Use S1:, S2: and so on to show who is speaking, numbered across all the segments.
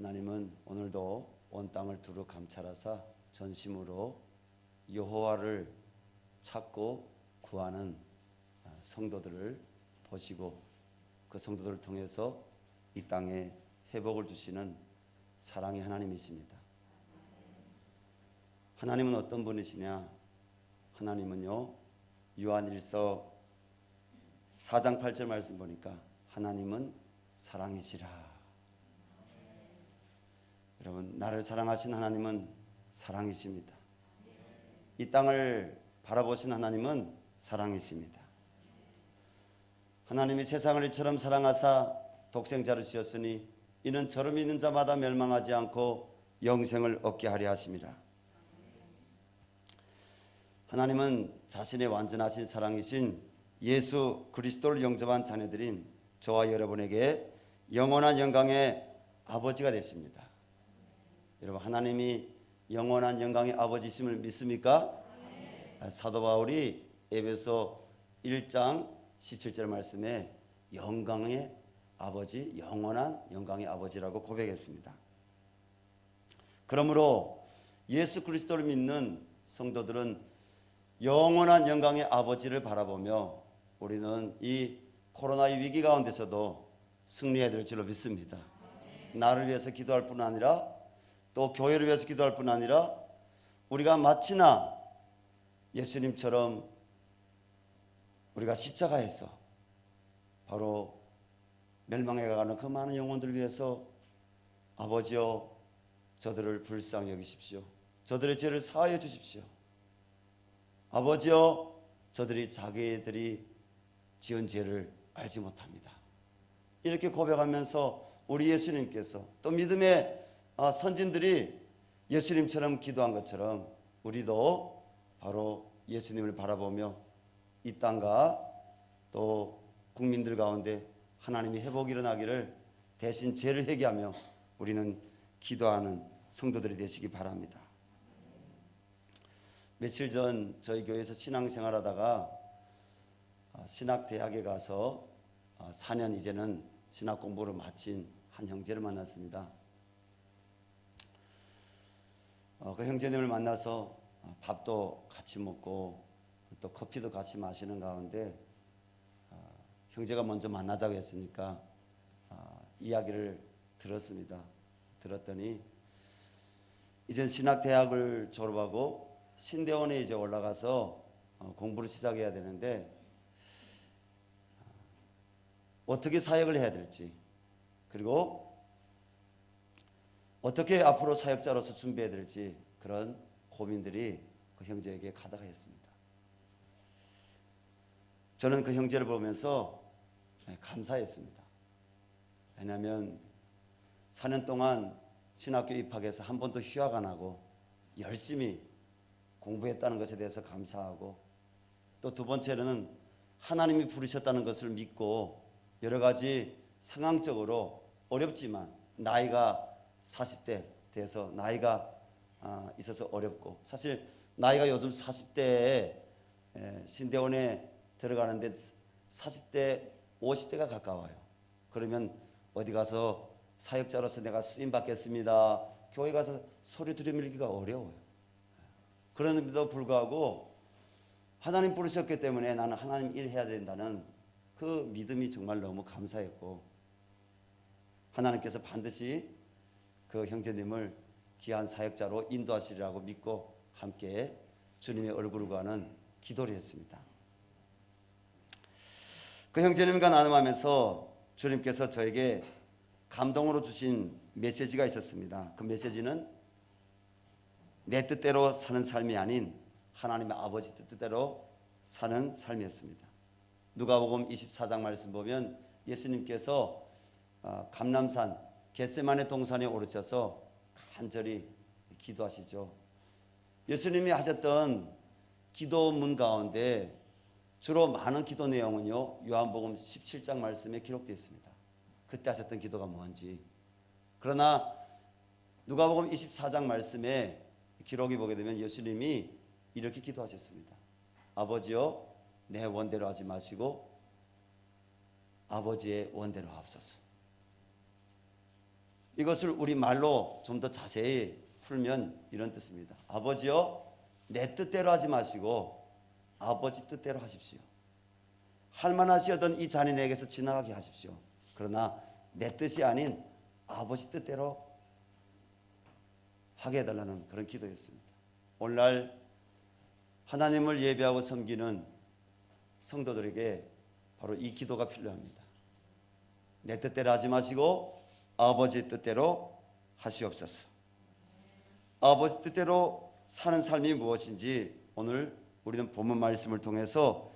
S1: 하나님은 오늘도 온 땅을 두루 감찰하사 전심으로 여호와를 찾고 구하는 성도들을 보시고 그 성도들을 통해서 이 땅에 회복을 주시는 사랑의 하나님이십니다. 하나님은 어떤 분이시냐? 하나님은요, 요한일서 4장 8절 말씀 보니까 하나님은 사랑이시라. 여러분, 나를 사랑하신 하나님은 사랑이십니다. 이 땅을 바라보신 하나님은 사랑이십니다. 하나님이 세상을 이처럼 사랑하사 독생자를 주셨으니 이는 저를 믿는 자마다 멸망하지 않고 영생을 얻게 하려 하심이라. 하나님은 자신의 완전하신 사랑이신 예수 그리스도를 영접한 자녀들인 저와 여러분에게 영원한 영광의 아버지가 되십니다. 여러분, 하나님이 영원한 영광의 아버지심을 믿습니까? 사도 바울이 에베소 1장 17절 말씀에 영광의 아버지, 영원한 영광의 아버지라고 고백했습니다. 그러므로 예수 그리스도를 믿는 성도들은 영원한 영광의 아버지를 바라보며 우리는 이 코로나의 위기 가운데서도 승리해야 될 줄로 믿습니다. 나를 위해서 기도할 뿐 아니라 또 교회를 위해서 기도할 뿐 아니라 우리가 마치나 예수님처럼 우리가 십자가에서 바로 멸망해 가는 그 많은 영혼들을 위해서 아버지여 저들을 불쌍히 여기십시오. 저들의 죄를 사하여 주십시오. 아버지여 저들이 자기들이 지은 죄를 알지 못합니다. 이렇게 고백하면서 우리 예수님께서 또 믿음의 선진들이 예수님처럼 기도한 것처럼 우리도 바로 예수님을 바라보며 이 땅과 또 국민들 가운데 하나님이 회복이 일어나기를 대신 죄를 회개하며 우리는 기도하는 성도들이 되시기 바랍니다. 며칠 전 저희 교회에서 신앙생활하다가 신학대학에 가서 4년 이제는 신학 공부를 마친 한 형제를 만났습니다. 그 형제님을 만나서 밥도 같이 먹고 또 커피도 같이 마시는 가운데 형제가 먼저 만나자고 했으니까 이야기를 들었습니다. 들었더니 이제 신학대학을 졸업하고 신대원에 이제 올라가서 공부를 시작해야 되는데 어떻게 사역을 해야 될지 그리고 어떻게 앞으로 사역자로서 준비해야 될지 그런 고민들이 그 형제에게 가득했습니다. 저는 그 형제를 보면서 감사했습니다. 왜냐하면 4년 동안 신학교 입학해서 한 번도 휴학 안 하고 열심히 공부했다는 것에 대해서 감사하고 또 두 번째로는 하나님이 부르셨다는 것을 믿고 여러 가지 상황적으로 어렵지만 나이가 40대 돼서 나이가 있어서 어렵고 사실 나이가 요즘 40대에 신대원에 들어가는데 40대 50대가 가까워요. 그러면 어디 가서 사역자로서 내가 쓰임 받겠습니다. 교회 가서 소리 들여밀기가 어려워요. 그런데도 불구하고 하나님 부르셨기 때문에 나는 하나님 일 해야 된다는 그 믿음이 정말 너무 감사했고 하나님께서 반드시 그 형제님을 귀한 사역자로 인도하시리라고 믿고 함께 주님의 얼굴을 구하는 기도를 했습니다. 그 형제님과 나눔하면서 주님께서 저에게 감동으로 주신 메시지가 있었습니다. 그 메시지는 내 뜻대로 사는 삶이 아닌 하나님의 아버지 뜻대로 사는 삶이었습니다. 누가복음 24장 말씀 보면 예수님께서 감람산 겟세마네 동산에 오르셔서 간절히 기도하시죠. 예수님이 하셨던 기도문 가운데 주로 많은 기도 내용은요 요한복음 17장 말씀에 기록되어 있습니다. 그때 하셨던 기도가 뭔지. 그러나 누가복음 24장 말씀에 기록이 보게 되면 예수님이 이렇게 기도하셨습니다. 아버지여 내 원대로 하지 마시고 아버지의 원대로 하옵소서. 이것을 우리 말로 좀 더 자세히 풀면 이런 뜻입니다. 아버지여, 내 뜻대로 하지 마시고 아버지 뜻대로 하십시오. 할만하시던 이 잔인에게서 지나가게 하십시오. 그러나 내 뜻이 아닌 아버지 뜻대로 하게 해달라는 그런 기도였습니다. 오늘날 하나님을 예배하고 섬기는 성도들에게 바로 이 기도가 필요합니다. 내 뜻대로 하지 마시고 아버지 뜻대로 하시옵소서. 아버지 뜻대로 사는 삶이 무엇인지 오늘 우리는 본문 말씀을 통해서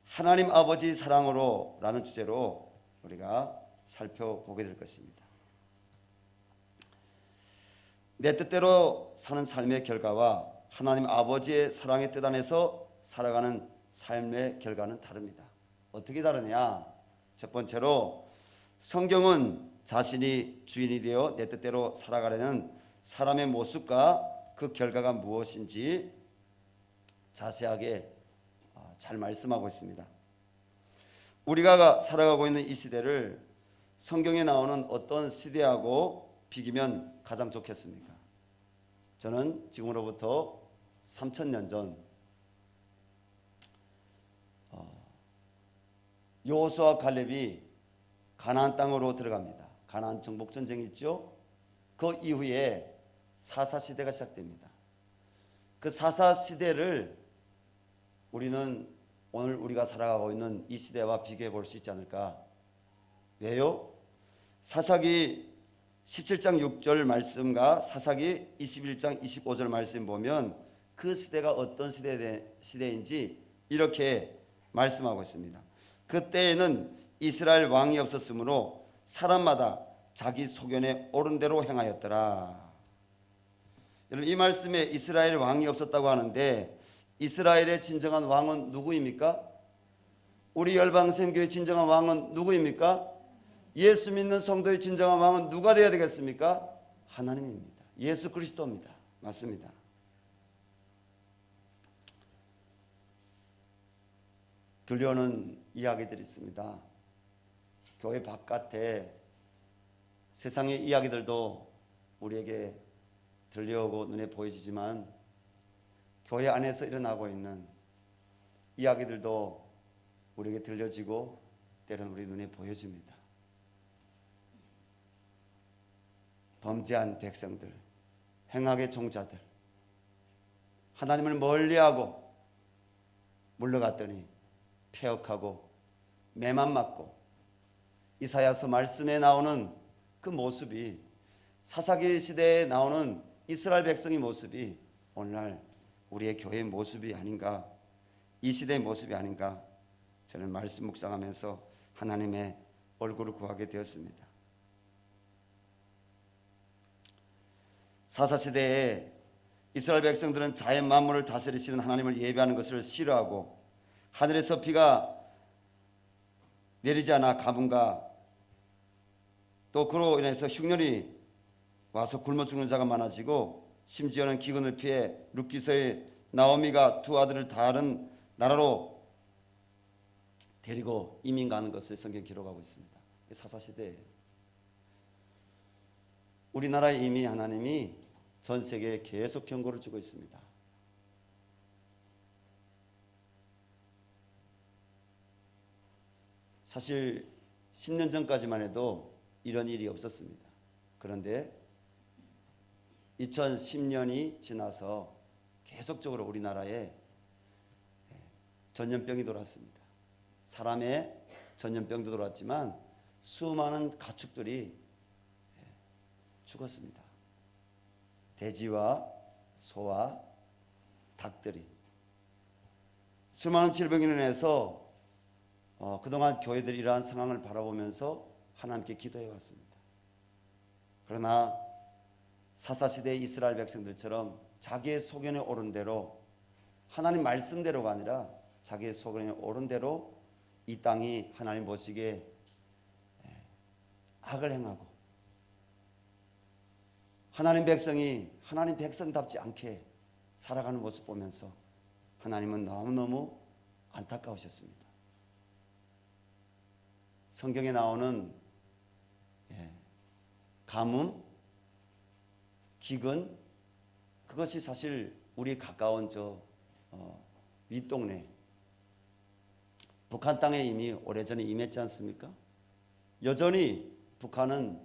S1: 하나님 아버지 사랑으로 라는 주제로 우리가 살펴보게 될 것입니다. 내 뜻대로 사는 삶의 결과와 하나님 아버지의 사랑의 뜻 안에서 살아가는 삶의 결과는 다릅니다. 어떻게 다르냐? 첫 번째로 성경은 자신이 주인이 되어 내 뜻대로 살아가려는 사람의 모습과 그 결과가 무엇인지 자세하게 잘 말씀하고 있습니다. 우리가 살아가고 있는 이 시대를 성경에 나오는 어떤 시대하고 비기면 가장 좋겠습니까? 저는 지금으로부터 3000년 전 여호수아 갈렙이 가나안 땅으로 들어갑니다. 가나안 정복 전쟁이 있죠. 그 이후에 사사 시대가 시작됩니다. 그 사사 시대를 우리는 오늘 우리가 살아가고 있는 이 시대와 비교해 볼 수 있지 않을까? 왜요? 사사기 17장 6절 말씀과 사사기 21장 25절 말씀 보면 그 시대가 어떤 시대인지 이렇게 말씀하고 있습니다. 그때에는 이스라엘 왕이 없었으므로 사람마다 자기 소견에 옳은 대로 행하였더라. 여러분, 이 말씀에 이스라엘 왕이 없었다고 하는데 이스라엘의 진정한 왕은 누구입니까? 우리 열방샘교의 진정한 왕은 누구입니까? 예수 믿는 성도의 진정한 왕은 누가 되어야 되겠습니까? 하나님입니다. 예수 그리스도입니다. 맞습니다. 들려오는 이야기들이 있습니다. 교회 바깥에 세상의 이야기들도 우리에게 들려오고 눈에 보여지지만 교회 안에서 일어나고 있는 이야기들도 우리에게 들려지고 때로는 우리 눈에 보여집니다. 범죄한 백성들, 행악의 종자들, 하나님을 멀리하고 물러갔더니 폐역하고 매만 맞고 이사야서 말씀에 나오는 그 모습이 사사기 시대에 나오는 이스라엘 백성의 모습이 오늘날 우리의 교회의 모습이 아닌가, 이 시대의 모습이 아닌가, 저는 말씀 묵상하면서 하나님의 얼굴을 구하게 되었습니다. 사사시대에 이스라엘 백성들은 자연 만물을 다스리시는 하나님을 예배하는 것을 싫어하고 하늘에서 비가 내리지 않아 가뭄과 또 그로 인해서 흉년이 와서 굶어 죽는 자가 많아지고 심지어는 기근을 피해 룻기서의 나오미가 두 아들을 다른 나라로 데리고 이민 가는 것을 성경에 기록하고 있습니다. 사사시대예요. 우리나라에 이미 하나님이 전 세계에 계속 경고를 주고 있습니다. 사실 10년 전까지만 해도 이런 일이 없었습니다. 그런데 2010년이 지나서 계속적으로 우리나라에 전염병이 돌았습니다. 사람의 전염병도 돌았지만 수많은 가축들이 죽었습니다. 돼지와 소와 닭들이 수많은 질병으로 인해서 그동안 교회들이 이러한 상황을 바라보면서 하나님께 기도해 왔습니다. 그러나 사사시대의 이스라엘 백성들처럼 자기의 소견에 옳은 대로 하나님 말씀대로가 아니라 자기의 소견에 옳은 대로 이 땅이 하나님 보시기에 악을 행하고 하나님 백성이 하나님 백성답지 않게 살아가는 모습 보면서 하나님은 너무너무 안타까우셨습니다. 성경에 나오는 가뭄, 기근, 그것이 사실 우리 가까운 윗동네 북한 땅에 이미 오래전에 임했지 않습니까? 여전히 북한은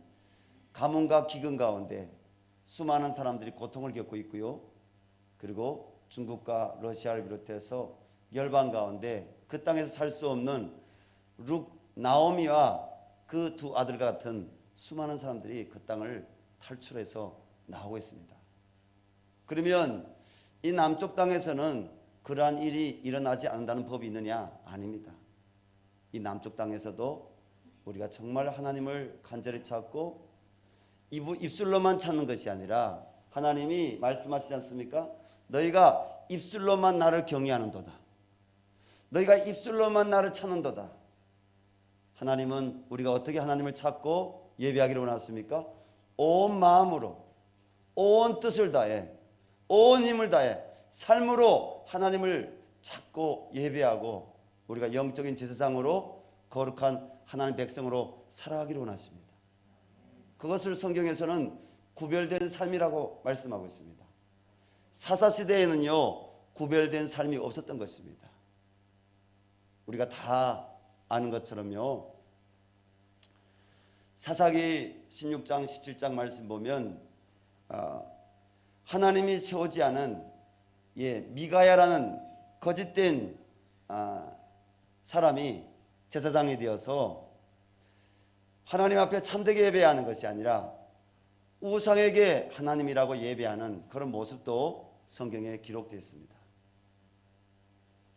S1: 가뭄과 기근 가운데 수많은 사람들이 고통을 겪고 있고요. 그리고 중국과 러시아를 비롯해서 열방 가운데 그 땅에서 살 수 없는 나오미와 그 두 아들 같은 수많은 사람들이 그 땅을 탈출해서 나오고 있습니다. 그러면 이 남쪽 땅에서는 그러한 일이 일어나지 않는다는 법이 있느냐? 아닙니다. 이 남쪽 땅에서도 우리가 정말 하나님을 간절히 찾고 입술로만 찾는 것이 아니라 하나님이 말씀하시지 않습니까? 너희가 입술로만 나를 경외하는도다. 너희가 입술로만 나를 찾는도다. 하나님은 우리가 어떻게 하나님을 찾고 예배하기를 원하십니까? 온 마음으로, 온 뜻을 다해, 온 힘을 다해 삶으로 하나님을 찾고 예배하고 우리가 영적인 제사장으로 거룩한 하나님 백성으로 살아가기를 원하십니다. 그것을 성경에서는 구별된 삶이라고 말씀하고 있습니다. 사사시대에는요 구별된 삶이 없었던 것입니다. 우리가 다 아는 것처럼요 사사기 16장 17장 말씀 보면 하나님이 세우지 않은 미가야라는 거짓된 사람이 제사장이 되어서 하나님 앞에 참되게 예배하는 것이 아니라 우상에게 하나님이라고 예배하는 그런 모습도 성경에 기록되어 있습니다.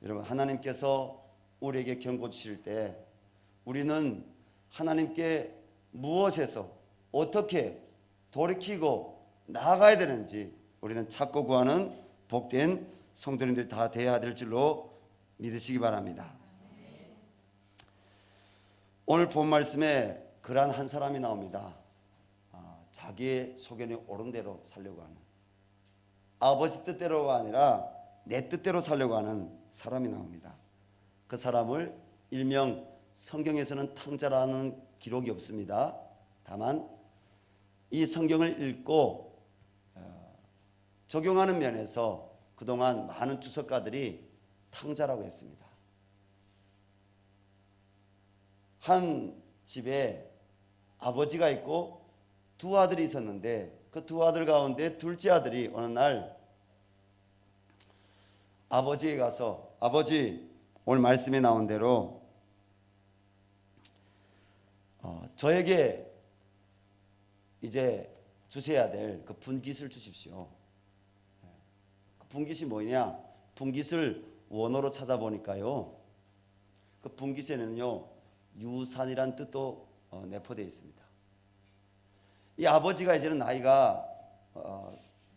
S1: 여러분, 하나님께서 우리에게 경고 주실 때 우리는 하나님께 무엇에서 어떻게 돌이키고 나아가야 되는지 우리는 찾고 구하는 복된 성도님들이 다 되어야 될 줄로 믿으시기 바랍니다. 오늘 본 말씀에 그러한 한 사람이 나옵니다. 자기의 소견이 옳은 대로 살려고 하는, 아버지 뜻대로가 아니라 내 뜻대로 살려고 하는 사람이 나옵니다. 그 사람을 일명 성경에서는 탕자라는 기록이 없습니다. 다만 이 성경을 읽고 적용하는 면에서 그동안 많은 주석가들이 탕자라고 했습니다. 한 집에 아버지가 있고 두 아들이 있었는데 그 두 아들 가운데 둘째 아들이 어느 날 아버지에게 가서 아버지, 오늘 말씀에 나온 대로 저에게 이제 주셔야 될 그 분깃을 주십시오. 그 분깃이 뭐냐? 분깃을 원어로 찾아보니까요 그 분깃에는요 유산이란 뜻도 내포되어 있습니다. 이 아버지가 이제는 나이가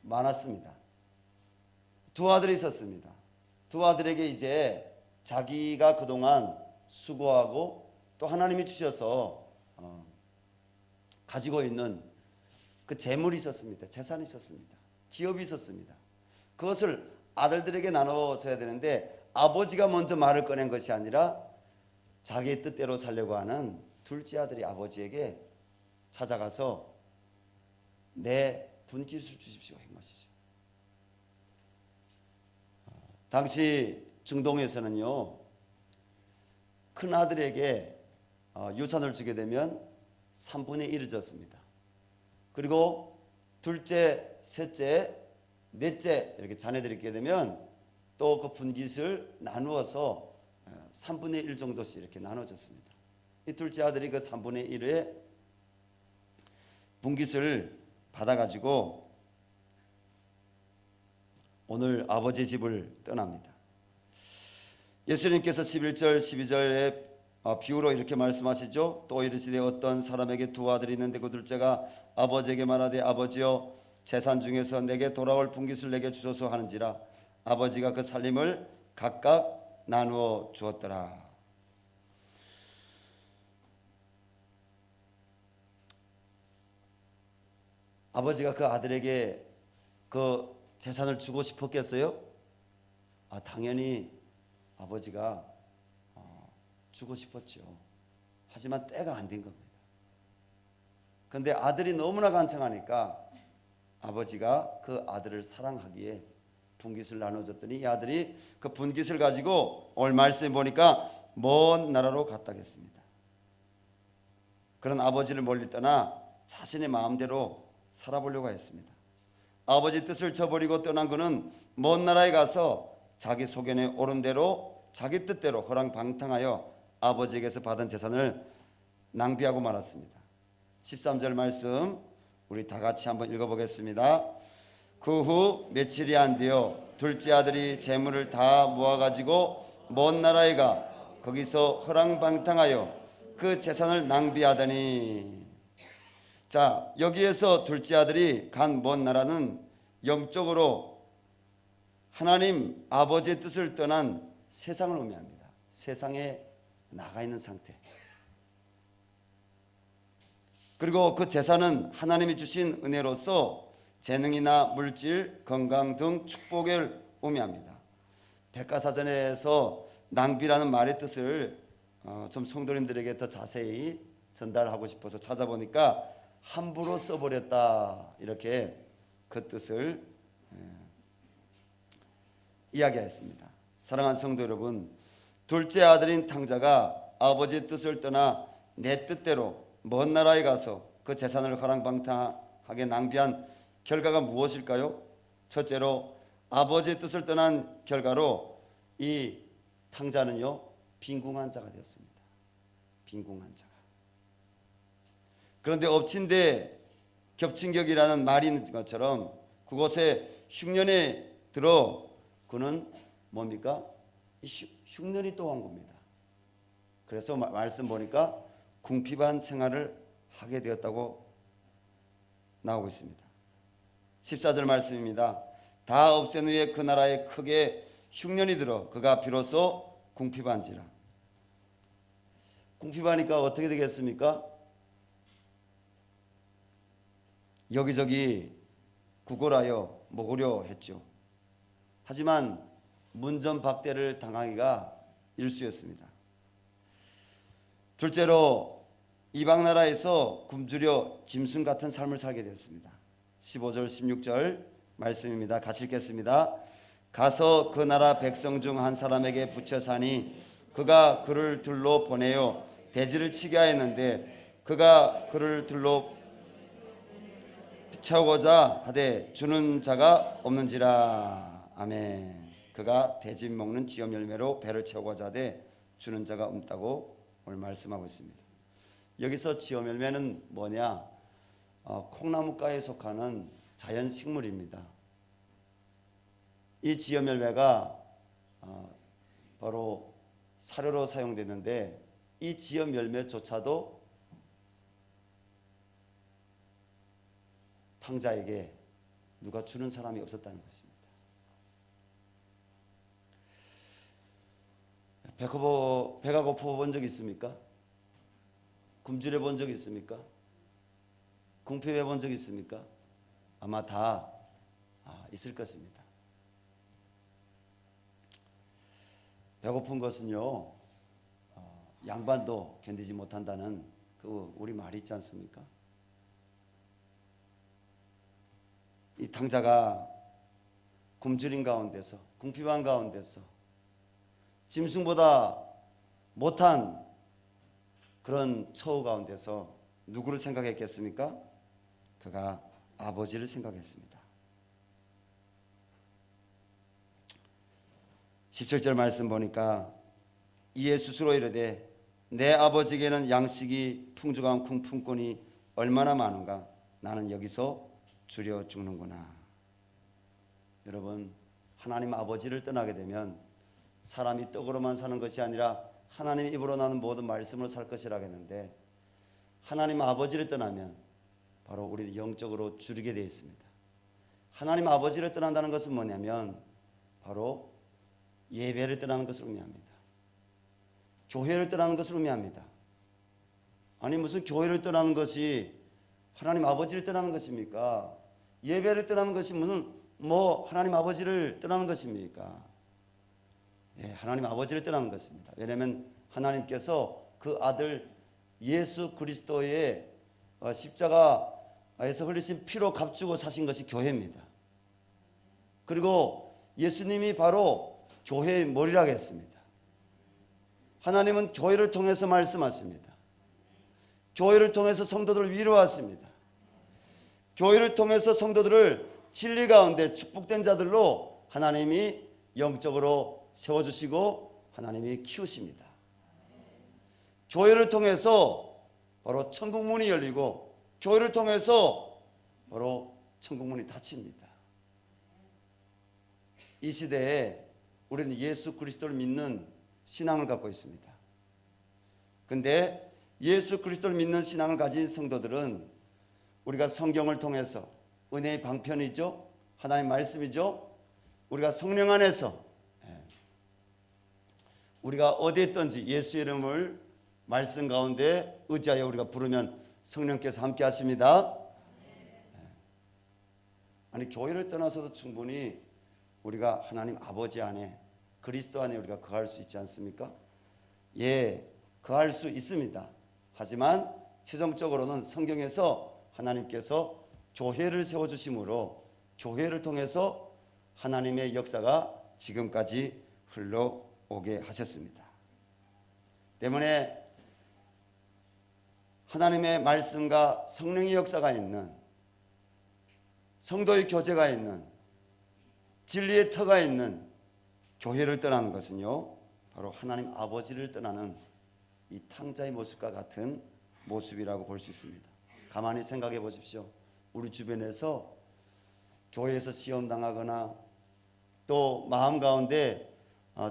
S1: 많았습니다. 두 아들이 있었습니다. 두 아들에게 이제 자기가 그동안 수고하고 또 하나님이 주셔서 가지고 있는 그 재물이 있었습니다. 재산이 있었습니다. 기업이 있었습니다. 그것을 아들들에게 나눠줘야 되는데 아버지가 먼저 말을 꺼낸 것이 아니라 자기의 뜻대로 살려고 하는 둘째 아들이 아버지에게 찾아가서 내 분깃을 주십시오 한 것이죠. 당시 중동에서는요 큰 아들에게 유산을 주게 되면 3분의 1을 줬습니다. 그리고 둘째, 셋째, 넷째 이렇게 자녀들이 있게 되면 또 그 분깃을 나누어서 3분의 1 정도씩 이렇게 나눠줬습니다. 이 둘째 아들이 그 3분의 1의 분깃을 받아가지고 오늘 아버지 집을 떠납니다. 예수님께서 11절 12절에 비유로 이렇게 말씀하시죠. 또 이르시되 어떤 사람에게 두 아들이 있는데 그 둘째가 아버지에게 말하되 아버지여 재산 중에서 내게 돌아올 분깃을 내게 주소서 하는지라 아버지가 그 살림을 각각 나누어 주었더라. 아버지가 그 아들에게 그 재산을 주고 싶었겠어요? 당연히 아버지가 주고 싶었죠. 하지만 때가 안 된 겁니다. 근데 아들이 너무나 간청하니까 아버지가 그 아들을 사랑하기에 분깃을 나눠줬더니 이 아들이 그 분깃을 가지고 오늘 말씀에 보니까 먼 나라로 갔다겠습니다. 그런 아버지를 멀리 떠나 자신의 마음대로 살아보려고 했습니다. 아버지 뜻을 저버리고 떠난 그는 먼 나라에 가서 자기 소견에 옳은 대로 자기 뜻대로 허랑방탕하여 아버지에게서 받은 재산을 낭비하고 말았습니다. 13절 말씀 우리 다 같이 한번 읽어보겠습니다. 그 후 며칠이 안 되어 둘째 아들이 재물을 다 모아가지고 먼 나라에 가 거기서 허랑방탕하여 그 재산을 낭비하더니, 자, 여기에서 둘째 아들이 간 먼 나라는 영적으로 하나님 아버지의 뜻을 떠난 세상을 의미합니다. 세상에 나가 있는 상태. 그리고 그 재산은 하나님이 주신 은혜로서 재능이나 물질, 건강 등 축복을 의미합니다. 백과사전에서 낭비라는 말의 뜻을 좀 성도님들에게 더 자세히 전달하고 싶어서 찾아보니까 함부로 써버렸다, 이렇게 그 뜻을 이야기했습니다. 사랑하는 성도 여러분, 둘째 아들인 탕자가 아버지의 뜻을 떠나 내 뜻대로 먼 나라에 가서 그 재산을 허랑방탕하게 낭비한 결과가 무엇일까요? 첫째로 아버지의 뜻을 떠난 결과로 이 탕자는요 빈궁한 자가 되었습니다. 빈궁한 자가. 그런데 엎친 데 겹친 격이라는 말이 있는 것처럼 그곳에 흉년에 들어 그는 뭡니까? 흉년이 또한 겁니다. 그래서 말씀 보니까 궁핍한 생활을 하게 되었다고 나오고 있습니다. 14절 말씀입니다. 다 없앤 후에 그 나라에 크게 흉년이 들어 그가 비로소 궁핍한지라. 궁핍하니까 어떻게 되겠습니까? 여기저기 구걸하여 먹으려 했죠. 하지만 문전박대를 당하기가 일쑤였습니다. 둘째로 이방 나라에서 굶주려 짐승 같은 삶을 살게 되었습니다. 15절 16절 말씀입니다. 같이 읽겠습니다. 가서 그 나라 백성 중 한 사람에게 붙여 사니 그가 그를 들로 보내어 대지를 치게 하였는데 그가 그를 들로 채우고자 하되 주는 자가 없는지라. 아멘. 그가 대집 먹는 지엄 열매로 배를 채우고자 하되 주는 자가 없다고 오늘 말씀하고 있습니다. 여기서 지엄 열매는 뭐냐? 콩나무과에 속하는 자연식물입니다. 이 지엄 열매가 바로 사료로 사용되는데 이 지엄 열매조차도 탕자에게 누가 주는 사람이 없었다는 것입니다. 배가 고파 본 적 있습니까? 굶주려 본 적 있습니까? 궁핍해 본 적 있습니까? 아마 다 있을 것입니다. 배고픈 것은요 양반도 견디지 못한다는 그 우리 말이 있지 않습니까? 이 탕자가 굶주린 가운데서 궁핍한 가운데서 짐승보다 못한 그런 처우 가운데서 누구를 생각했겠습니까? 그가 아버지를 생각했습니다. 17절 말씀 보니까 이에 스스로 이르되 내 아버지에게는 양식이 풍족한 품꾼이 얼마나 많은가. 나는 여기서 줄여 죽는구나. 여러분, 하나님 아버지를 떠나게 되면 사람이 떡으로만 사는 것이 아니라 하나님 입으로 나는 모든 말씀으로 살 것이라 했는데 하나님 아버지를 떠나면 바로 우리 영적으로 줄이게 되어 있습니다. 하나님 아버지를 떠난다는 것은 뭐냐면 바로 예배를 떠나는 것을 의미합니다. 교회를 떠나는 것을 의미합니다. 아니 무슨 교회를 떠나는 것이 하나님 아버지를 떠나는 것입니까? 예배를 떠나는 것이 무슨 하나님 아버지를 떠나는 것입니까? 예, 하나님 아버지를 떠나는 것입니다. 왜냐하면 하나님께서 그 아들 예수 그리스도의 십자가에서 흘리신 피로 값주고 사신 것이 교회입니다. 그리고 예수님이 바로 교회의 머리라고 했습니다. 하나님은 교회를 통해서 말씀하십니다. 교회를 통해서 성도들을 위로하십니다. 교회를 통해서 성도들을 진리 가운데 축복된 자들로 하나님이 영적으로 세워주시고 하나님이 키우십니다. 교회를 통해서 바로 천국문이 열리고 교회를 통해서 바로 천국문이 닫힙니다. 이 시대에 우리는 예수 그리스도를 믿는 신앙을 갖고 있습니다. 근데 예수 그리스도를 믿는 신앙을 가진 성도들은 우리가 성경을 통해서 은혜의 방편이죠. 하나님 말씀이죠. 우리가 성령 안에서 우리가 어디에 있든지 예수 이름을 말씀 가운데 의지하여 우리가 부르면 성령께서 함께 하십니다. 아니 교회를 떠나서도 충분히 우리가 하나님 아버지 안에 그리스도 안에 우리가 거할 수 있지 않습니까? 예, 거할 수 있습니다. 하지만 최종적으로는 성경에서 하나님께서 교회를 세워주심으로 교회를 통해서 하나님의 역사가 지금까지 흘러오게 하셨습니다. 때문에 하나님의 말씀과 성령의 역사가 있는 성도의 교제가 있는 진리의 터가 있는 교회를 떠나는 것은요 바로 하나님 아버지를 떠나는 이 탕자의 모습과 같은 모습이라고 볼 수 있습니다. 가만히 생각해 보십시오. 우리 주변에서 교회에서 시험당하거나 또 마음 가운데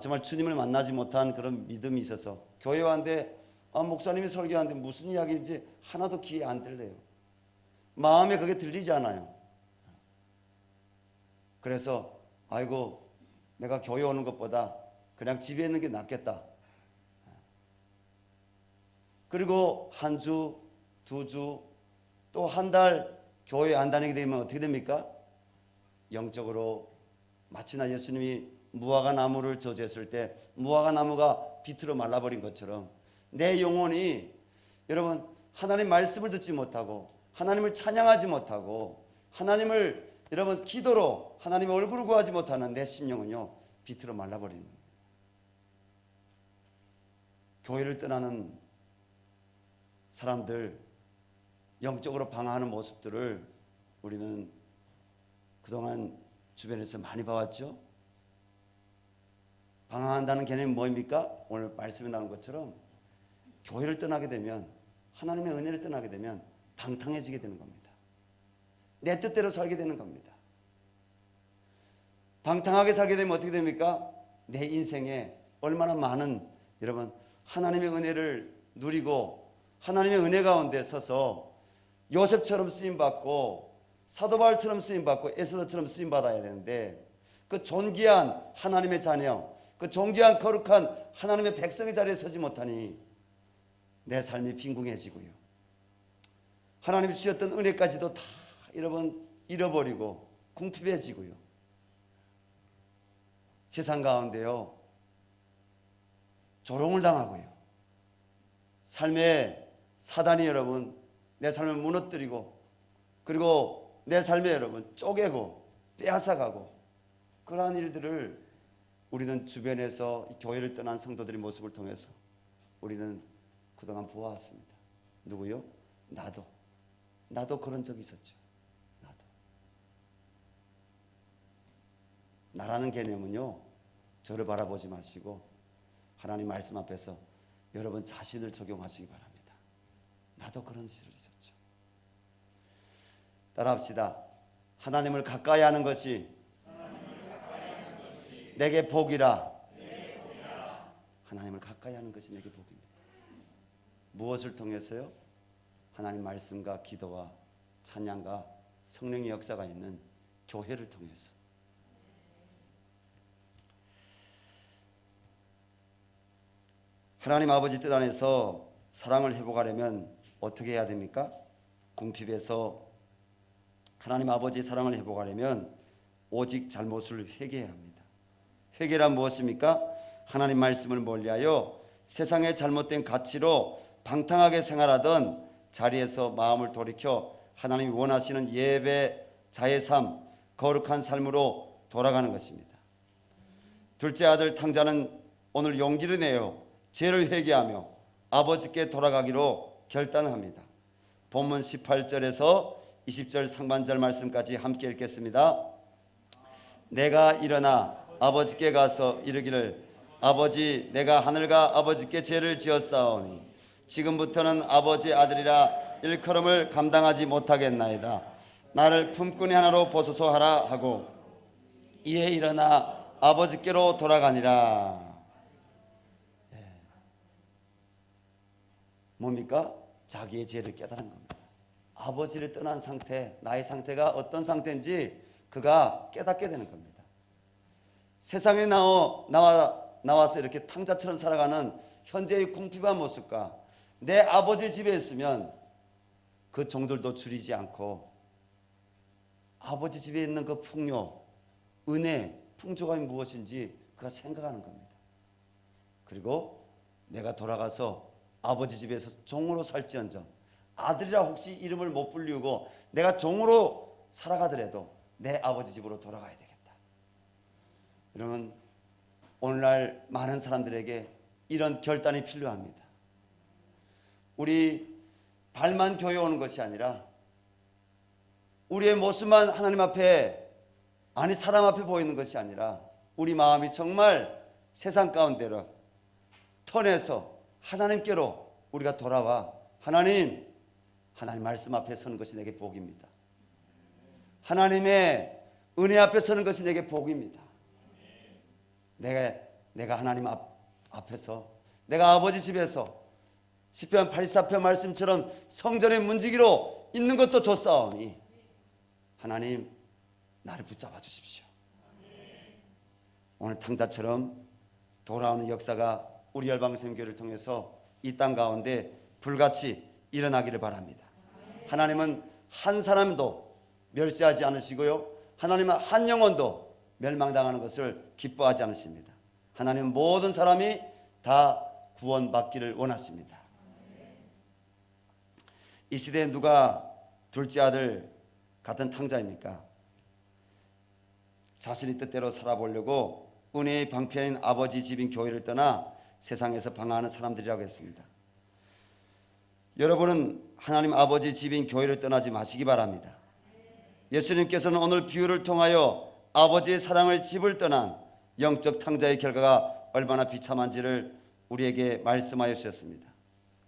S1: 정말 주님을 만나지 못한 그런 믿음이 있어서 교회 왔는데 목사님이 설교하는데 무슨 이야기인지 하나도 귀에 안 들려요. 마음에 그게 들리지 않아요. 그래서 아이고 내가 교회 오는 것보다 그냥 집에 있는 게 낫겠다. 그리고 한 주, 두 주, 또 한 달 교회 안 다니게 되면 어떻게 됩니까? 영적으로 마치나 예수님이 무화과 나무를 저주했을 때 무화과 나무가 비틀어 말라버린 것처럼 내 영혼이 여러분 하나님 말씀을 듣지 못하고 하나님을 찬양하지 못하고 하나님을 여러분 기도로 하나님의 얼굴을 구하지 못하는 내 심령은요 비틀어 말라버리는 겁니다. 교회를 떠나는 사람들 영적으로 방황하는 모습들을 우리는 그동안 주변에서 많이 봐왔죠. 방황한다는 개념이 뭐입니까? 오늘 말씀에 나온 것처럼 교회를 떠나게 되면 하나님의 은혜를 떠나게 되면 방탕해지게 되는 겁니다. 내 뜻대로 살게 되는 겁니다. 방탕하게 살게 되면 어떻게 됩니까? 내 인생에 얼마나 많은 여러분 하나님의 은혜를 누리고 하나님의 은혜 가운데 서서 요셉처럼 쓰임받고 사도 바울처럼 쓰임받고 에스더처럼 쓰임받아야 되는데 그 존귀한 하나님의 자녀 그 존귀한 거룩한 하나님의 백성의 자리에 서지 못하니 내 삶이 빈궁해지고요. 하나님이 주셨던 은혜까지도 다 여러분 잃어버리고 궁핍해지고요. 세상 가운데요 조롱을 당하고요. 삶에 사단이 여러분 내 삶을 무너뜨리고 그리고 내 삶에 여러분 쪼개고 빼앗아가고 그러한 일들을 우리는 주변에서 이 교회를 떠난 성도들의 모습을 통해서 우리는 그동안 보아왔습니다. 누구요? 나도 그런 적이 있었죠. 나라는 개념은요 저를 바라보지 마시고 하나님 말씀 앞에서 여러분 자신을 적용하시기 바랍니다. 나도 그런 시절이 있었죠. 따라합시다. 하나님을 가까이 하는 것이 내게 복이라. 하나님을 가까이 하는 것이 내게 복입니다. 무엇을 통해서요? 하나님 말씀과 기도와 찬양과 성령의 역사가 있는 교회를 통해서. 하나님 아버지 뜻 안에서 사랑을 회복하려면 어떻게 해야 됩니까? 궁핍에서 하나님 아버지의 사랑을 회복하려면 오직 잘못을 회개해야 합니다. 회개란 무엇입니까? 하나님 말씀을 멀리하여 세상의 잘못된 가치로 방탕하게 생활하던 자리에서 마음을 돌이켜 하나님이 원하시는 예배자의 삶, 거룩한 삶으로 돌아가는 것입니다. 둘째 아들 탕자는 오늘 용기를 내어 죄를 회개하며 아버지께 돌아가기로 결단을 합니다. 본문 18절에서 20절 상반절 말씀까지 함께 읽겠습니다. 내가 일어나 아버지께 가서 이르기를 아버지, 내가 하늘과 아버지께 죄를 지었사오니 지금부터는 아버지의 아들이라 일컬음을 감당하지 못하겠나이다. 나를 품꾼이 하나로 보소서 하라 하고 이에 일어나 아버지께로 돌아가니라. 뭡니까? 자기의 죄를 깨달은 겁니다. 아버지를 떠난 상태, 나의 상태가 어떤 상태인지 그가 깨닫게 되는 겁니다. 세상에 나와서 이렇게 탕자처럼 살아가는 현재의 궁핍한 모습과 내 아버지 집에 있으면 그 종들도 줄이지 않고 아버지 집에 있는 그 풍요, 은혜, 풍족함이 무엇인지 그가 생각하는 겁니다. 그리고 내가 돌아가서 아버지 집에서 종으로 살지언정 아들이라 혹시 이름을 못 불리우고 내가 종으로 살아가더라도 내 아버지 집으로 돌아가야 되겠다. 여러분, 오늘날 많은 사람들에게 이런 결단이 필요합니다. 우리 발만 교회 오는 것이 아니라 우리의 모습만 하나님 앞에, 아니 사람 앞에 보이는 것이 아니라 우리 마음이 정말 세상 가운데로 턴해서 하나님께로 우리가 돌아와 하나님 말씀 앞에 서는 것이 내게 복입니다. 하나님의 은혜 앞에 서는 것이 내게 복입니다. 내가 하나님 앞에서, 내가 아버지 집에서 시편 84편 말씀처럼 성전의 문지기로 있는 것도 좋사오니 하나님 나를 붙잡아 주십시오. 오늘 탕자처럼 돌아오는 역사가 우리 열방선교를 통해서 이 땅 가운데 불같이 일어나기를 바랍니다. 하나님은 한 사람도 멸시하지 않으시고요, 하나님은 한 영혼도 멸망당하는 것을 기뻐하지 않으십니다. 하나님은 모든 사람이 다 구원받기를 원하십니다. 이 시대에 누가 둘째 아들 같은 탕자입니까? 자신의 뜻대로 살아보려고 은혜의 방편인 아버지 집인 교회를 떠나 세상에서 방황하는 사람들이라고 했습니다. 여러분은 하나님 아버지 집인 교회를 떠나지 마시기 바랍니다. 예수님께서는 오늘 비유를 통하여 아버지의 사랑을 집을 떠난 영적 탕자의 결과가 얼마나 비참한지를 우리에게 말씀하여 주셨습니다.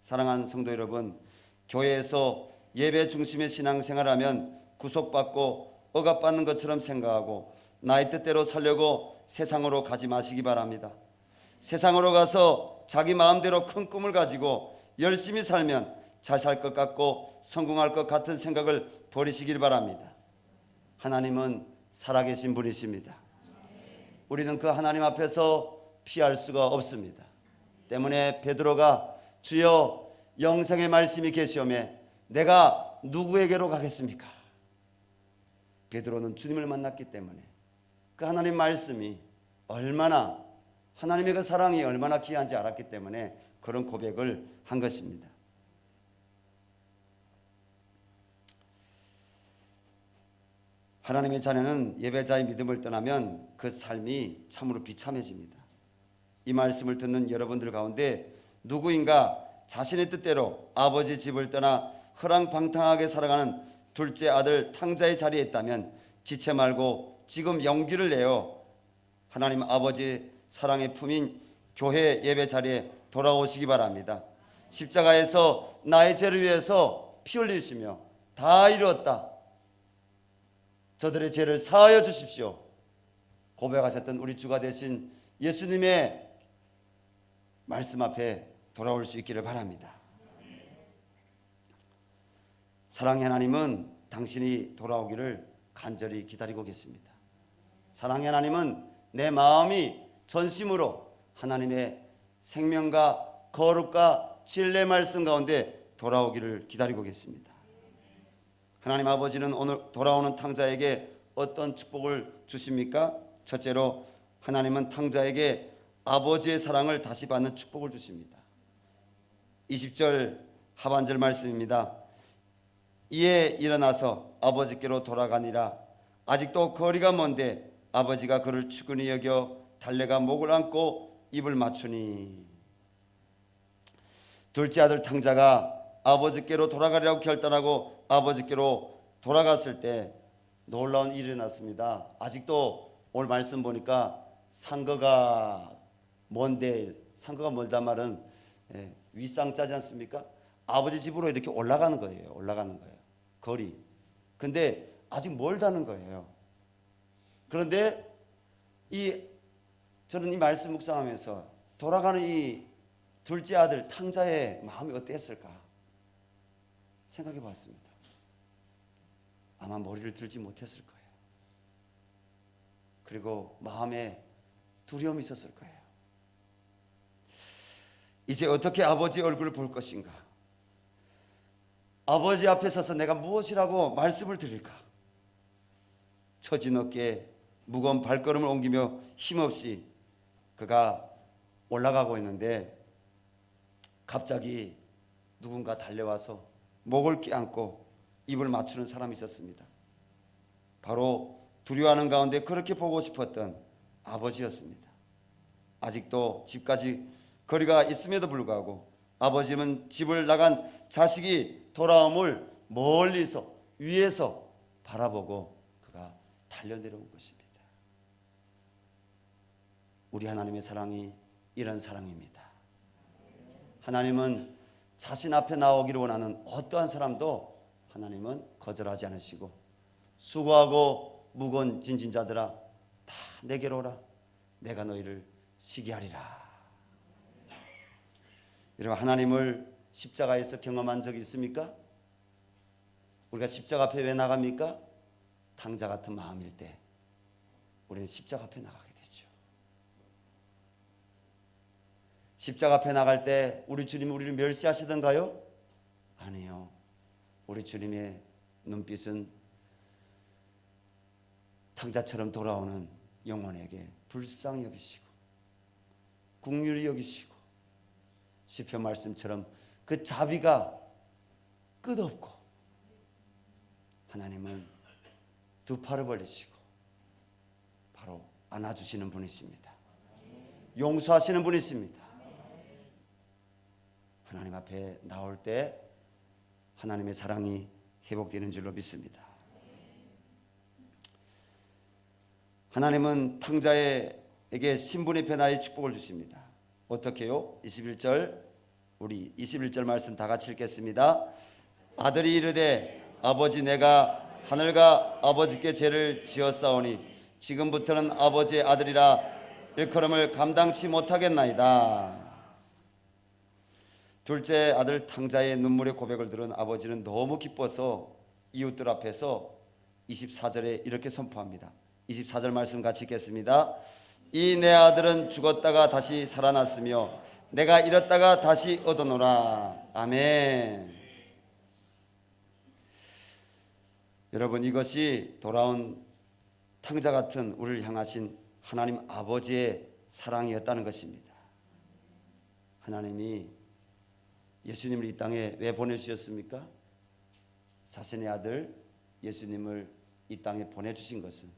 S1: 사랑하는 성도 여러분, 교회에서 예배 중심의 신앙생활하면 구속받고 억압받는 것처럼 생각하고 나의 뜻대로 살려고 세상으로 가지 마시기 바랍니다. 세상으로 가서 자기 마음대로 큰 꿈을 가지고 열심히 살면 잘 살 것 같고 성공할 것 같은 생각을 버리시길 바랍니다. 하나님은 살아계신 분이십니다. 우리는 그 하나님 앞에서 피할 수가 없습니다. 때문에 베드로가 주여 영생의 말씀이 계시오매 내가 누구에게로 가겠습니까? 베드로는 주님을 만났기 때문에 그 하나님 말씀이 얼마나, 하나님의 그 사랑이 얼마나 귀한지 알았기 때문에 그런 고백을 한 것입니다. 하나님의 자녀는 예배자의 믿음을 떠나면 그 삶이 참으로 비참해집니다. 이 말씀을 듣는 여러분들 가운데 누구인가 자신의 뜻대로 아버지 집을 떠나 허랑방탕하게 살아가는 둘째 아들 탕자의 자리에 있다면 지체 말고 지금 용기를 내어 하나님 아버지 사랑의 품인 교회 예배 자리에 돌아오시기 바랍니다. 십자가에서 나의 죄를 위해서 피 흘리시며 다 이루었다, 저들의 죄를 사하여 주십시오 고백하셨던 우리 주가 되신 예수님의 말씀 앞에 돌아올 수 있기를 바랍니다. 사랑의 하나님은 당신이 돌아오기를 간절히 기다리고 계십니다. 사랑의 하나님은 내 마음이 전심으로 하나님의 생명과 거룩과 진리의 말씀 가운데 돌아오기를 기다리고 계십니다. 하나님 아버지는 오늘 돌아오는 탕자에게 어떤 축복을 주십니까? 첫째로 하나님은 탕자에게 아버지의 사랑을 다시 받는 축복을 주십니다. 20절 하반절 말씀입니다. 이에 일어나서 아버지께로 돌아가니라. 아직도 거리가 먼데 아버지가 그를 측은히 여겨 달려가 목을 안고 입을 맞추니. 둘째 아들 탕자가 아버지께로 돌아가려고 결단하고 아버지께로 돌아갔을 때 놀라운 일이 일어났습니다. 아직도 오늘 말씀 보니까 상거가 먼데, 상거가 멀단 말은 윗상자지 않습니까? 아버지 집으로 이렇게 올라가는 거예요. 올라가는 거예요. 거리. 근데 아직 멀다는 거예요. 그런데 저는 이 말씀 묵상하면서 돌아가는 이 둘째 아들 탕자의 마음이 어땠을까 생각해 봤습니다. 아마 머리를 들지 못했을 거예요. 그리고 마음에 두려움이 있었을 거예요. 이제 어떻게 아버지 얼굴을 볼 것인가? 아버지 앞에 서서 내가 무엇이라고 말씀을 드릴까? 처진 어깨에 무거운 발걸음을 옮기며 힘없이 그가 올라가고 있는데 갑자기 누군가 달려와서 목을 껴안고 입을 맞추는 사람이 있었습니다. 바로 두려워하는 가운데 그렇게 보고 싶었던 아버지였습니다. 아직도 집까지 거리가 있음에도 불구하고 아버지는 집을 나간 자식이 돌아옴을 멀리서 위에서 바라보고 그가 달려내려온 것입니다. 우리 하나님의 사랑이 이런 사랑입니다. 하나님은 자신 앞에 나오기를 원하는 어떠한 사람도 하나님은 거절하지 않으시고 수고하고 무거운 진진 자들아 다 내게로 오라 내가 너희를 쉬게 하리라. 여러분, 하나님을 십자가에서 경험한 적이 있습니까? 우리가 십자가 앞에 왜 나갑니까? 탕자 같은 마음일 때 우리는 십자가 앞에 나가게 되죠. 십자가 앞에 나갈 때 우리 주님이 우리를 멸시하시던가요? 아니요. 우리 주님의 눈빛은 탕자처럼 돌아오는 영혼에게 불쌍히 여기시고 긍휼히 여기시고 시편 말씀처럼 그 자비가 끝없고 하나님은 두 팔을 벌리시고 바로 안아주시는 분이십니다. 용서하시는 분이십니다. 하나님 앞에 나올 때 하나님의 사랑이 회복되는 줄로 믿습니다. 하나님은 탕자에게 신분의 변화의 축복을 주십니다. 어떻게요? 21절, 우리 21절 말씀 다 같이 읽겠습니다. 아들이 이르되 아버지 내가 하늘과 아버지께 죄를 지었사오니 지금부터는 아버지의 아들이라 일컬음을 감당치 못하겠나이다. 둘째 아들 탕자의 눈물의 고백을 들은 아버지는 너무 기뻐서 이웃들 앞에서 24절에 이렇게 선포합니다. 24절 말씀 같이 읽겠습니다. 이 내 아들은 죽었다가 다시 살아났으며 내가 잃었다가 다시 얻어노라. 아멘. 여러분, 이것이 돌아온 탕자 같은 우리를 향하신 하나님 아버지의 사랑이었다는 것입니다. 하나님이 예수님을 이 땅에 왜 보내주셨습니까? 자신의 아들 예수님을 이 땅에 보내주신 것은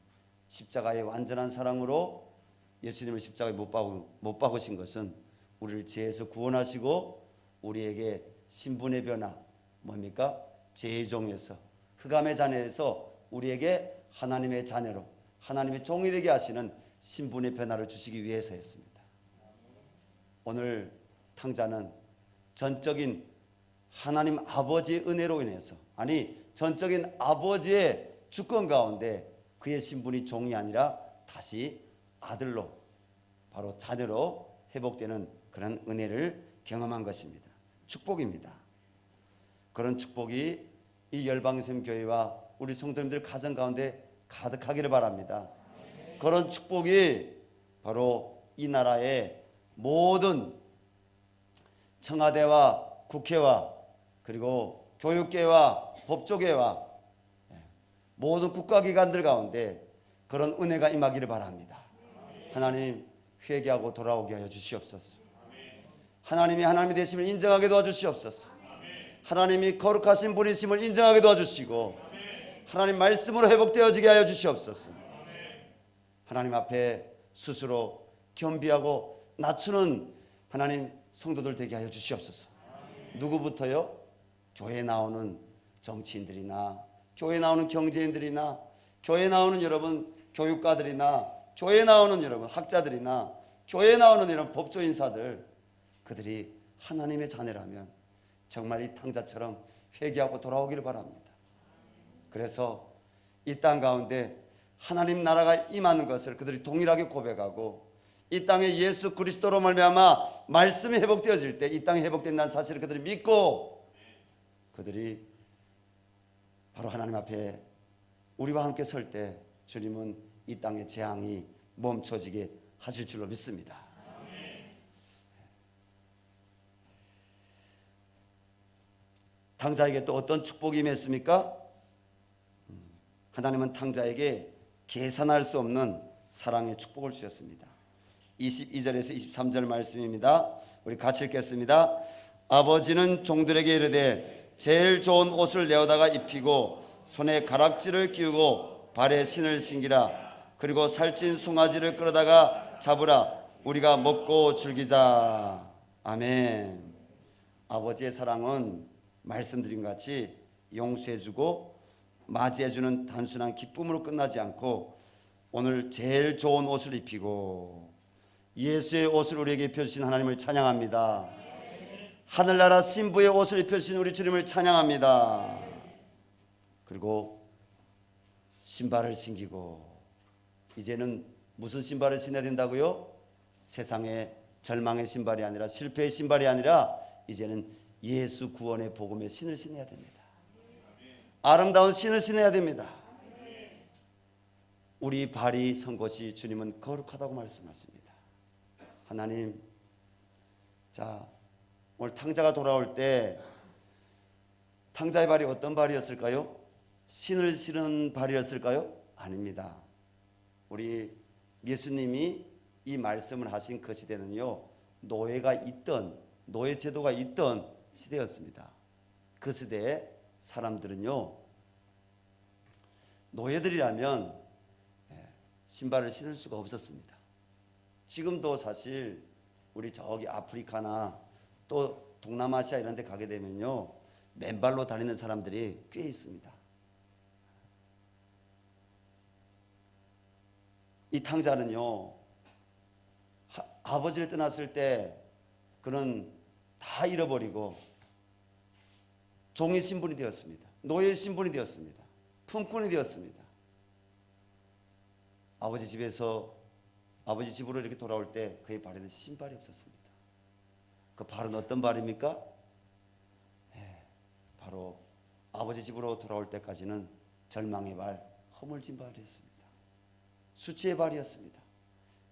S1: 십자가의 완전한 사랑으로 예수님을 십자가에 못 박으신 것은 우리를 죄에서 구원하시고 우리에게 신분의 변화, 뭡니까? 죄의 종에서 흑암의 자녀에서 우리에게 하나님의 자녀로 하나님의 종이 되게 하시는 신분의 변화를 주시기 위해서였습니다. 오늘 탕자는 전적인 하나님 아버지의 은혜로 인해서, 아니 전적인 아버지의 주권 가운데 그의 신분이 종이 아니라 다시 아들로, 바로 자녀로 회복되는 그런 은혜를 경험한 것입니다. 축복입니다. 그런 축복이 이 열방샘 교회와 우리 성도님들 가정 가운데 가득하기를 바랍니다. 그런 축복이 바로 이 나라의 모든 청와대와 국회와 그리고 교육계와 법조계와 모든 국가기관들 가운데 그런 은혜가 임하기를 바랍니다. 하나님, 회개하고 돌아오게 하여 주시옵소서. 하나님이 하나님이 되심을 인정하게 도와주시옵소서. 하나님이 거룩하신 분이심을 인정하게 도와주시고 하나님 말씀으로 회복되어지게 하여 주시옵소서. 하나님 앞에 스스로 겸비하고 낮추는 하나님 성도들 되게 하여 주시옵소서. 누구부터요? 교회에 나오는 정치인들이나 교회에 나오는 경제인들이나 교회에 나오는 여러분 교육가들이나 교회에 나오는 여러분 학자들이나 교회에 나오는 여러분 법조인사들, 그들이 하나님의 자녀라면 정말 이 탕자처럼 회개하고 돌아오기를 바랍니다. 그래서 이 땅 가운데 하나님 나라가 임하는 것을 그들이 동일하게 고백하고 이 땅에 예수 그리스도로 말미암아 말씀이 회복되어질 때 이 땅이 회복된다는 사실을 그들이 믿고 그들이 바로 하나님 앞에 우리와 함께 설 때 주님은 이 땅의 재앙이 멈춰지게 하실 줄로 믿습니다. 탕자에게 또 어떤 축복이 임했습니까? 하나님은 탕자에게 계산할 수 없는 사랑의 축복을 주셨습니다. 22절에서 23절 말씀입니다. 우리 같이 읽겠습니다. 아버지는 종들에게 이르되 제일 좋은 옷을 내어다가 입히고 손에 가락지를 끼우고 발에 신을 신기라. 그리고 살찐 송아지를 끌어다가 잡으라. 우리가 먹고 즐기자. 아멘. 아버지의 사랑은 말씀드린 것 같이 용서해주고 맞이해주는 단순한 기쁨으로 끝나지 않고 오늘 제일 좋은 옷을 입히고 예수의 옷을 우리에게 입혀주신 하나님을 찬양합니다. 하늘나라 신부의 옷을 입혀주신 우리 주님을 찬양합니다. 그리고 신발을 신기고 이제는 무슨 신발을 신어야 된다고요? 세상의 절망의 신발이 아니라 실패의 신발이 아니라 이제는 예수 구원의 복음의 신을 신어야 됩니다. 아름다운 신을 신어야 됩니다. 우리 발이 선 곳이 주님은 거룩하다고 말씀하십니다. 하나님, 자 오늘 탕자가 돌아올 때 탕자의 발이 어떤 발이었을까요? 신을 신은 발이었을까요? 아닙니다. 우리 예수님이 이 말씀을 하신 그 시대는요, 노예가 있던 노예 제도가 있던 시대였습니다. 그 시대에 사람들은요, 노예들이라면 신발을 신을 수가 없었습니다. 지금도 사실 우리 저기 아프리카나 또 동남아시아 이런 데 가게 되면요, 맨발로 다니는 사람들이 꽤 있습니다. 이 탕자는요, 아버지를 떠났을 때 그는 다 잃어버리고 종의 신분이 되었습니다. 노예의 신분이 되었습니다. 품꾼이 되었습니다. 아버지 집으로 이렇게 돌아올 때 그의 발에는 신발이 없었습니다. 그 발은 어떤 발입니까? 바로 아버지 집으로 돌아올 때까지는 절망의 발, 허물진 발이었습니다. 수치의 발이었습니다.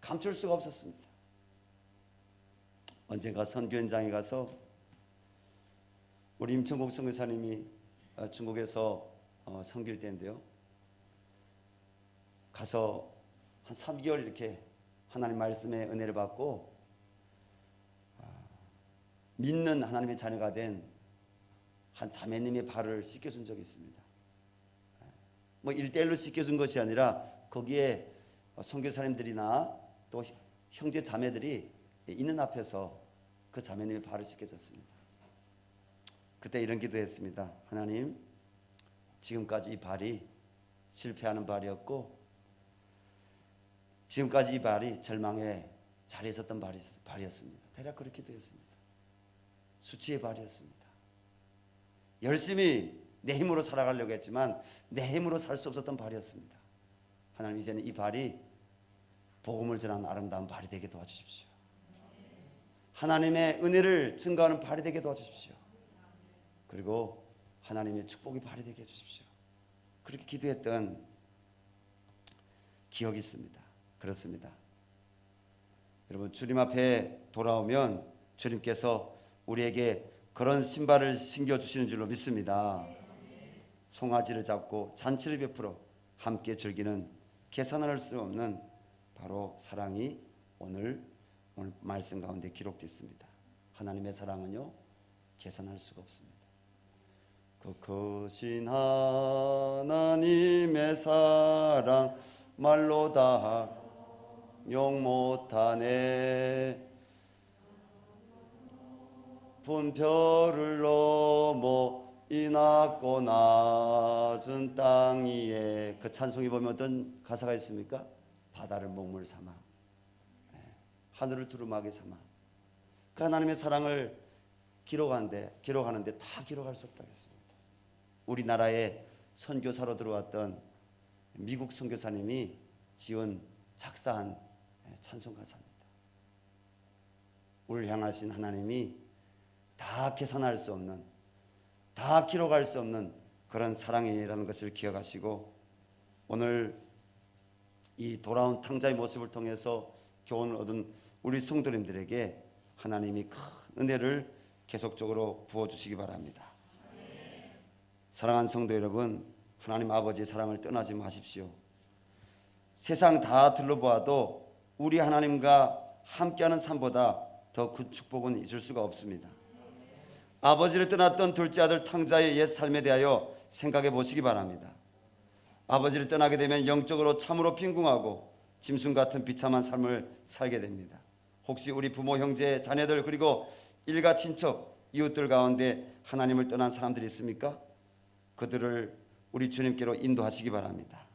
S1: 감출 수가 없었습니다. 언젠가 선교 현장에 가서 우리 임천국 선교사님이 중국에서 섬길 때인데요, 가서 한 3개월 이렇게 하나님 말씀의 은혜를 받고 믿는 하나님의 자녀가 된 한 자매님의 발을 씻겨준 적이 있습니다. 뭐 1대1로 씻겨준 것이 아니라 거기에 선교사님들이나 또 형제 자매들이 있는 앞에서 그 자매님의 발을 씻겨줬습니다. 그때 이런 기도했습니다. 하나님, 지금까지 이 발이 실패하는 발이었고 지금까지 이 발이 절망의 자리에 있었던 발이었습니다. 대략 그렇게 기도했습니다. 수치의 발이었습니다. 열심히 내 힘으로 살아가려고 했지만 내 힘으로 살 수 없었던 발이었습니다. 하나님, 이제는 이 발이 복음을 전하는 아름다운 발이 되게 도와주십시오. 하나님의 은혜를 증거하는 발이 되게 도와주십시오. 그리고 하나님의 축복이 발이 되게 해주십시오. 그렇게 기도했던 기억이 있습니다. 그렇습니다. 여러분, 주님 앞에 돌아오면 주님께서 우리에게 그런 신발을 신겨주시는 줄로 믿습니다. 송아지를 잡고 잔치를 베풀어 함께 즐기는 계산할 수 없는 바로 사랑이 오늘 말씀 가운데 기록되어 있습니다. 하나님의 사랑은요, 계산할 수가 없습니다. 크신 하나님의 사랑 말로 다 용 못하네. 분별을 넘어 이 낮고 낮은 땅 위에, 그 찬송에 보면 어떤 가사가 있습니까? 바다를 먹물 삼아, 하늘을 두루마기 삼아. 그 하나님의 사랑을 기록하는데 다 기록할 수 없다겠습니다. 우리나라에 선교사로 들어왔던 미국 선교사님이 지은 작사한 찬송 가사입니다. 우리를 향하신 하나님이 다 계산할 수 없는, 다 기록할 수 없는 그런 사랑이라는 것을 기억하시고, 오늘 이 돌아온 탕자의 모습을 통해서 교훈을 얻은 우리 성도님들에게 하나님이 큰 은혜를 계속적으로 부어주시기 바랍니다. 사랑하는 성도 여러분, 하나님 아버지의 사랑을 떠나지 마십시오. 세상 다 둘러보아도 우리 하나님과 함께하는 삶보다 더 큰 축복은 있을 수가 없습니다. 아버지를 떠났던 둘째 아들 탕자의 옛 삶에 대하여 생각해 보시기 바랍니다. 아버지를 떠나게 되면 영적으로 참으로 빈궁하고 짐승 같은 비참한 삶을 살게 됩니다. 혹시 우리 부모, 형제, 자녀들, 그리고 일가, 친척, 이웃들 가운데 하나님을 떠난 사람들이 있습니까? 그들을 우리 주님께로 인도하시기 바랍니다.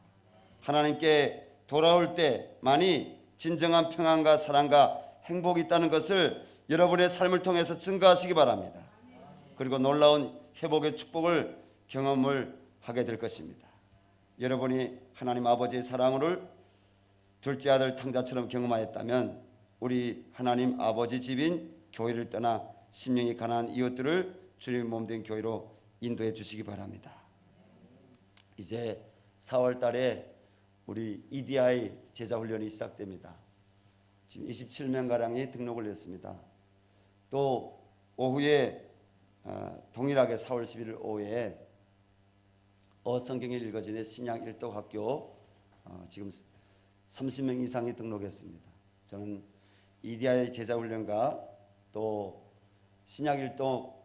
S1: 하나님께 돌아올 때만이 진정한 평안과 사랑과 행복이 있다는 것을 여러분의 삶을 통해서 증거하시기 바랍니다. 그리고 놀라운 회복의 축복을 경험을 하게 될 것입니다. 여러분이 하나님 아버지의 사랑을 둘째 아들 탕자처럼 경험하였다면 우리 하나님 아버지 집인 교회를 떠나 심령이 가난한 이웃들을 주님의 몸된 교회로 인도해 주시기 바랍니다. 이제 4월 달에 우리 EDI 제자훈련이 시작됩니다. 지금 27명가량이 등록을 했습니다. 또 오후에 동일하게 4월 11일 오후에 성경이 읽어지는 신약 일독학교 지금 30명 이상이 등록했습니다. 저는 EDI 제자훈련과 또 신약 일독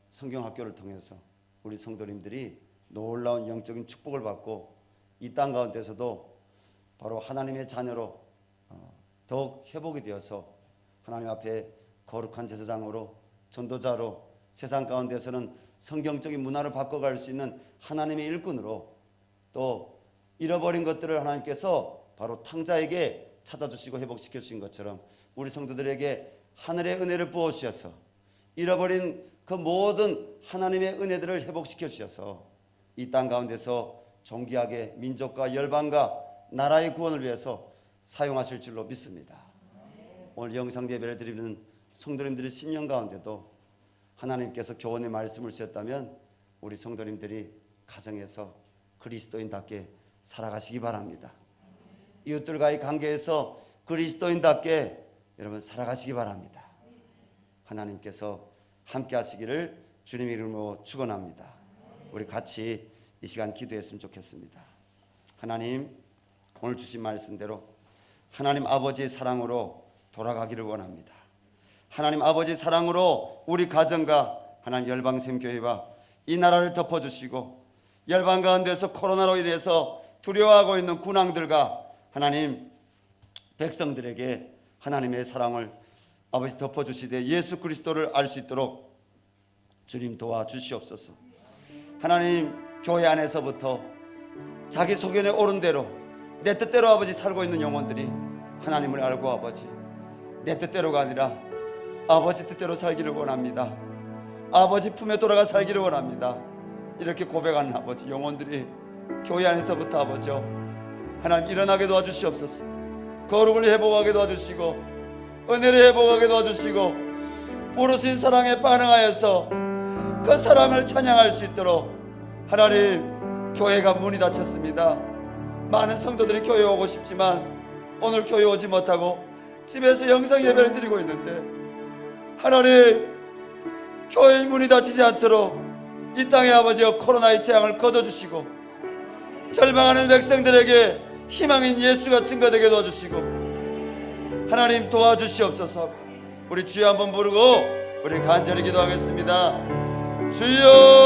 S1: 성경학교를 통해서 우리 성도님들이 놀라운 영적인 축복을 받고 이 땅 가운데서도 바로 하나님의 자녀로 더욱 회복이 되어서 하나님 앞에 거룩한 제사장으로, 전도자로, 세상 가운데서는 성경적인 문화를 바꿔갈 수 있는 하나님의 일꾼으로, 또 잃어버린 것들을 하나님께서 바로 탕자에게 찾아주시고 회복시켜 주신 것처럼 우리 성도들에게 하늘의 은혜를 부어주셔서 잃어버린 그 모든 하나님의 은혜들을 회복시켜 주셔서 이 땅 가운데서 존귀하게 민족과 열방과 나라의 구원을 위해서 사용하실 줄로 믿습니다. 오늘 영상 예배를 드리는 성도님들의 심령 가운데도 하나님께서 교훈의 말씀을 주셨다면 우리 성도님들이 가정에서 그리스도인답게 살아가시기 바랍니다. 이웃들과의 관계에서 그리스도인답게 여러분 살아가시기 바랍니다. 하나님께서 함께 하시기를 주님의 이름으로 축원합니다. 우리 같이 이 시간 기도했으면 좋겠습니다. 하나님, 오늘 주신 말씀대로 하나님 아버지의 사랑으로 돌아가기를 원합니다. 하나님 아버지의 사랑으로 우리 가정과 하나님 열방샘교회와 이 나라를 덮어주시고 열방 가운데서 코로나로 인해서 두려워하고 있는 군왕들과 하나님 백성들에게 하나님의 사랑을 아버지 덮어주시되 예수 그리스도를 알 수 있도록 주님 도와주시옵소서. 하나님 교회 안에서부터 자기 소견에 옳은 대로 내 뜻대로 아버지 살고 있는 영혼들이 하나님을 알고 아버지 내 뜻대로가 아니라 아버지 뜻대로 살기를 원합니다. 아버지 품에 돌아가 살기를 원합니다. 이렇게 고백하는 아버지 영혼들이 교회 안에서부터 아버지 하나님 일어나게 도와주시옵소서. 거룩을 회복하게 도와주시고 은혜를 회복하게 도와주시고 부르신 사랑에 반응하여서 그 사랑을 찬양할 수 있도록 하나님 교회가 문이 닫혔습니다. 많은 성도들이 교회에 오고 싶지만 오늘 교회에 오지 못하고 집에서 영상 예배를 드리고 있는데 하나님 교회의 문이 닫히지 않도록 이 땅의 아버지여 코로나의 재앙을 거둬주시고 절망하는 백성들에게 희망인 예수가 증거되게 도와주시고 하나님 도와주시옵소서. 우리 주여 한번 부르고 우리 간절히 기도하겠습니다. 주여